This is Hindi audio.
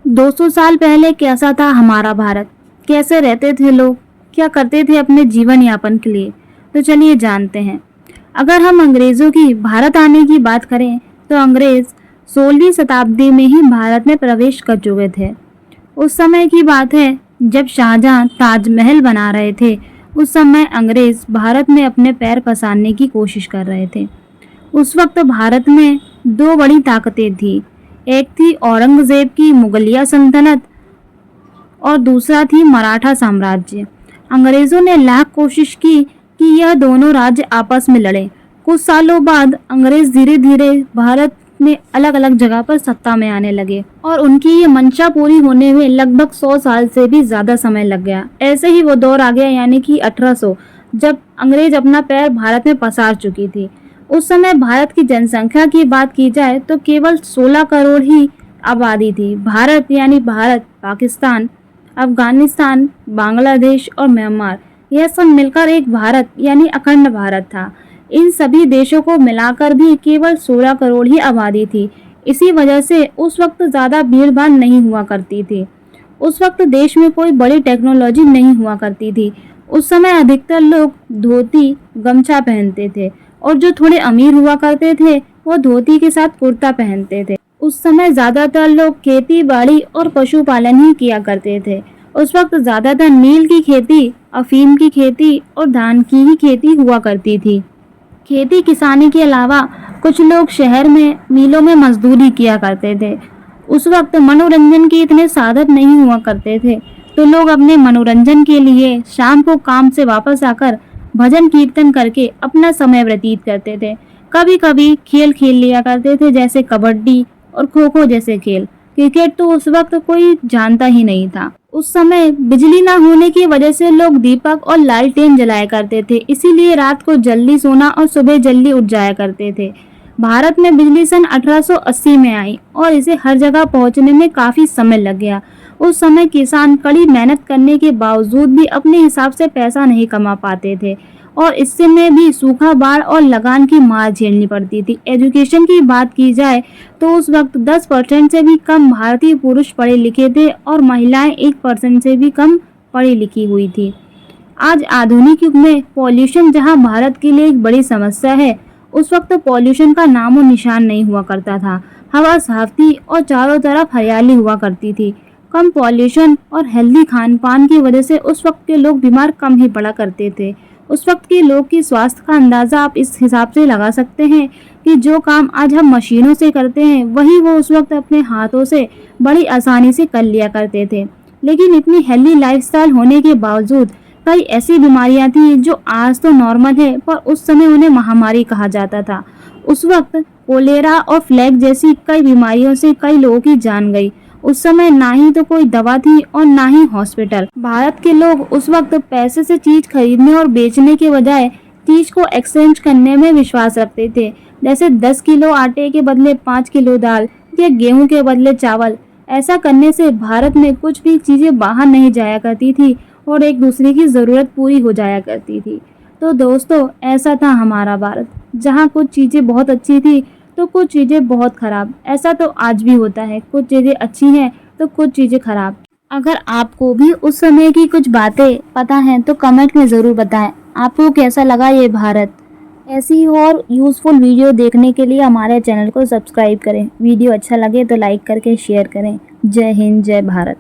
200 साल पहले कैसा था हमारा भारत? कैसे रहते थे लोग? क्या करते थे अपने जीवन यापन के लिए? तो चलिए जानते हैं। अगर हम अंग्रेजों की भारत आने की बात करें तो अंग्रेज 16वीं शताब्दी में ही भारत में प्रवेश कर चुके थे। उस समय की बात है जब शाहजहां ताजमहल बना रहे थे। उस समय अंग्रेज भारत में अपने पैर पसारने की कोशिश कर रहे थे। उस वक्त भारत में दो बड़ी ताकतें थी। एक थी औरंगजेब की मुगलिया सल्तनत और दूसरा थी मराठा साम्राज्य। अंग्रेजों ने लाख कोशिश की कि यह दोनों राज्य आपस में लड़े। कुछ सालों बाद अंग्रेज धीरे धीरे भारत में अलग अलग जगह पर सत्ता में आने लगे और उनकी ये मंशा पूरी होने में लगभग 100 साल से भी ज्यादा समय लग गया। ऐसे ही वो दौर आ गया, यानी कि 1800, जब अंग्रेज अपना पैर भारत में पसार चुकी थी। उस समय भारत की जनसंख्या की बात की जाए तो केवल 16 करोड़ ही आबादी थी। भारत यानी भारत, पाकिस्तान, अफगानिस्तान, बांग्लादेश और म्यांमार, यह सब मिलकर एक भारत यानी अखंड भारत था। इन सभी देशों को मिलाकर भी केवल 16 करोड़ ही आबादी थी। इसी वजह से उस वक्त ज़्यादा भीड़ भाड़ नहीं हुआ करती थी। उस वक्त देश में कोई बड़ी टेक्नोलॉजी नहीं हुआ करती थी। उस समय अधिकतर लोग धोती गमछा पहनते थे और जो थोड़े अमीर हुआ करते थे वो धोती के साथ कुर्ता पहनते थे। उस समय ज़्यादातर लोग खेती बाड़ी और पशुपालन ही किया करते थे। उस वक्त ज़्यादातर नील की खेती, अफीम की खेती और धान की ही खेती हुआ करती थी। खेती किसानी के अलावा कुछ लोग शहर में मिलों में मजदूरी किया करते थे। उस वक्त मनोरंजन के इतने साधन नहीं हुआ करते थे, तो लोग अपने मनोरंजन के लिए शाम को काम से वापस आकर भजन कीर्तन करके अपना समय व्यतीत करते थे। कभी कभी खेल खेल लिया करते थे, जैसे कबड्डी और खो खो जैसे खेल। क्रिकेट तो उस वक्त कोई जानता ही नहीं था। उस समय बिजली ना होने की वजह से लोग दीपक और लालटेन जलाया करते थे, इसीलिए रात को जल्दी सोना और सुबह जल्दी उठ जाया करते थे। भारत में बिजली सन 1880 में आई और इसे हर जगह पहुंचने में काफी समय लग गया। उस समय किसान कड़ी मेहनत करने के बावजूद भी अपने हिसाब से पैसा नहीं कमा पाते थे और इससे में भी सूखा, बाढ़ और लगान की मार झेलनी पड़ती थी। एजुकेशन की बात की जाए तो उस वक्त 10% से भी कम भारतीय पुरुष पढ़े लिखे थे और महिलाएं 1% से भी कम पढ़ी लिखी हुई थी। आज आधुनिक युग में पॉल्यूशन जहां भारत के लिए एक बड़ी समस्या है, उस वक्त पॉल्यूशन का नामो निशान नहीं हुआ करता था। हवा साफ थी और चारों तरफ हरियाली हुआ करती थी। कम पॉल्यूशन और हेल्दी खान पान की वजह से उस वक्त के लोग बीमार कम ही पड़ा करते थे। उस वक्त के लोग की स्वास्थ्य का अंदाज़ा आप इस हिसाब से लगा सकते हैं कि जो काम आज हम मशीनों से करते हैं वही वो उस वक्त अपने हाथों से बड़ी आसानी से कर लिया करते थे। लेकिन इतनी हेल्दी लाइफस्टाइल होने के बावजूद कई ऐसी बीमारियां थी जो आज तो नॉर्मल है, पर उस समय उन्हें महामारी कहा जाता था। उस वक्त कोलेरा और प्लेग जैसी कई बीमारियों से कई लोगों की जान गई। उस समय ना ही तो कोई दवा थी और ना ही हॉस्पिटल। भारत के लोग उस वक्त पैसे से चीज खरीदने और बेचने के बजाय चीज को एक्सचेंज करने में विश्वास रखते थे। जैसे 10 किलो आटे के बदले 5 किलो दाल या गेहूं के बदले चावल। ऐसा करने से भारत में कुछ भी चीजें बाहर नहीं जाया करती थी और एक दूसरे की जरूरत पूरी हो जाया करती थी। तो दोस्तों, ऐसा था हमारा भारत, जहाँ कुछ चीजें बहुत अच्छी थी तो कुछ चीज़ें बहुत ख़राब। ऐसा तो आज भी होता है, कुछ चीज़ें अच्छी हैं तो कुछ चीज़ें ख़राब। अगर आपको भी उस समय की कुछ बातें पता हैं तो कमेंट में ज़रूर बताएं आपको कैसा लगा ये भारत। ऐसी और यूज़फुल वीडियो देखने के लिए हमारे चैनल को सब्सक्राइब करें। वीडियो अच्छा लगे तो लाइक करके शेयर करें। जय हिंद, जय भारत।